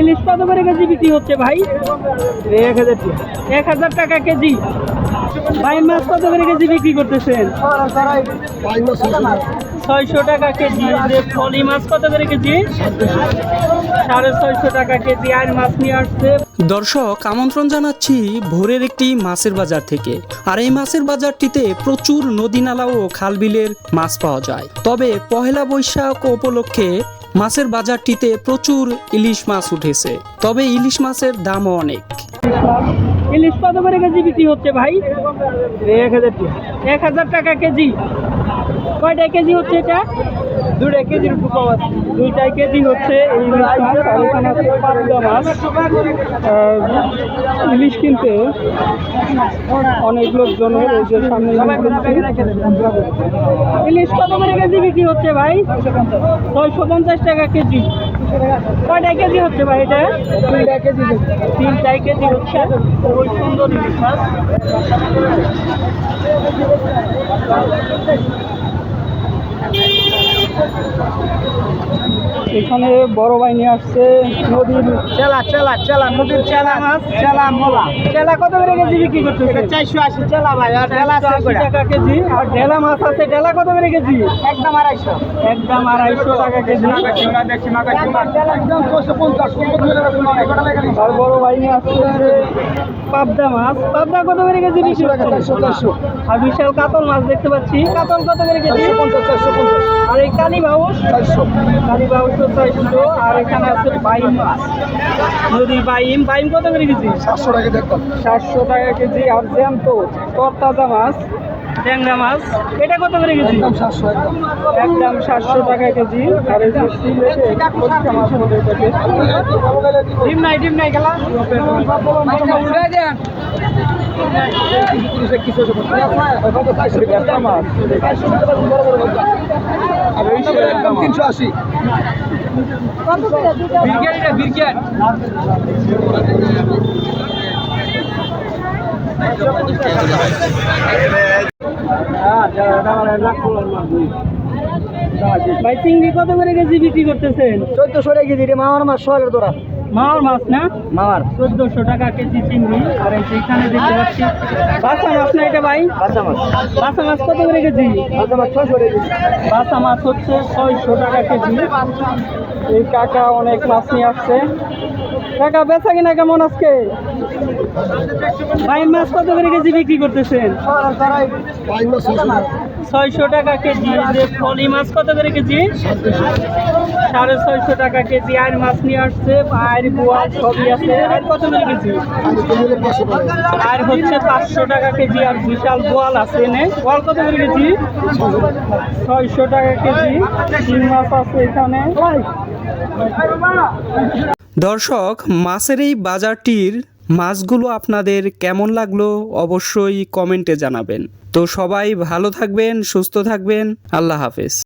ইলিশ কত করে কেজি বিক্রি হচ্ছে ভাই? 1000 টাকা কেজি। বাইম মাছ কত করে কেজি বিক্রি করতেছেন? 600 টাকা কেজি। যে ফলি মাছ কত করে কেজি? 650 টাকা কেজি। আর মাছ নিয়ে আসছে। দর্শক, আমন্ত্রণ জানাচ্ছি ভোরের একটি মাছের বাজার থেকে। আর এই মাছের বাজারটিতে প্রচুর নদী নালা ও খালবিলের মাছ পাওয়া যায়। তবে পহেলা বৈশাখ উপলক্ষে মাছের বাজারটিতে প্রচুর ইলিশ মাছ উঠেছে। তবে ইলিশ মাছের দামও অনেক। ইলিশ কত করে কেজি বিক্রি হচ্ছে ভাই? 1000 টাকা কেজি। কয়টা কেজি হচ্ছে এটা? 2 কেজির উপর পাওয়া যায়। 2টা কেজি হচ্ছে এই ইলিশ মাছ। আর এখানে আছে পাবদা মাছ। ইলিশ কিনতে অনেক লোকজনের এই যে সামনে ইলিশ কত করে কেজি বিক্রি হচ্ছে ভাই? 650 টাকা কেজি। কয়টা কেজি হচ্ছে ভাই এটা? 3 কেজি। 3টা কেজি হচ্ছে। খুবই সুন্দর ইলিশ মাছ। এখানে বড় ভাই নিয়ে আসছে নদীর চেলা নদীর চেলা মাছ, চেলা মোলা। চেলা কত করে কেজি বিক্রি করতেছে? 480 চেলা ভাই, আর ঢেলা আছে 480 টাকা কেজি। আর ঢেলা মাছ আছে, ঢেলা কত করে কেজি? একদম 250। একদম 250 টাকা কেজি। একদম 450। আর বড় ভাই নিয়ে আসছে পাবদা মাছ। পাবদা কত করে কেজি বিক্রি করছে? 450। আর বিশাল কাতল মাছ দেখতে পাচ্ছি। কাতল কত করে কেজি? 450। আর এই কালী বাউস? 400। কালী বাউস 400। আর এখানে আছে বাইম মাছ, নদীর বাইম। বাইম কত করে কেজি? 700 টাকা দেখতাম। 700 টাকা কেজি। আর জ্যান্ত তরতাজা মাছ, ট্যাংরা মাছ, এটা কত করে কেজি? একদম 700। একদম 700 টাকা কেজি। আর এই যে সিলেটে পরিষ্কার মাছ বলে এটাকে। ডিম নাই গেলা। মাছ আর এই একদম 380। বিরগেন। ভাই চিংড়ি কত করে কেজি বিক্রি করতেছেন? 1400 টাকা কেজি। মামার মাছ শহরের দোরা। মাওয়ার মাছ না? মামার 1400 টাকা কেজি চিংড়ি। আর এই যে এখানে দেখতে পাচ্ছি বাসা মাছ না এটা ভাই? কাঁচা মাছ। বাসা মাছ কত করে কেজি? কাঁচা মাছ 600 টাকা কেজি। বাসা মাছ হচ্ছে 600 টাকা কেজি। এই কাকা অনেক মাছ নিয়ে আসছে। কাকা বেচা কিনা কেমন আজকে? বাইম মাছ কত করে কেজি বিক্রি করতেছেন? 600 টাকা কেজি। যে ফলি মাছ কত করে কেজি? 650 টাকা কেজি। আর মাছ নিয়ে আসছে। আর বোয়াল সবই আছে। আর কত করে কেজি? আর হচ্ছে 500 টাকা কেজি। আর বিশাল বোয়াল আছে এনে। বোয়াল কত করে কেজি? 600 টাকা কেজি। শিং মাছ আছে এখানে। দর্শক, মাছের এই বাজারটির মাছগুলো আপনাদের কেমন লাগলো অবশ্যই কমেন্টে জানাবেন। তো সবাই ভালো থাকবেন, সুস্থ থাকবেন। আল্লাহ হাফেজ।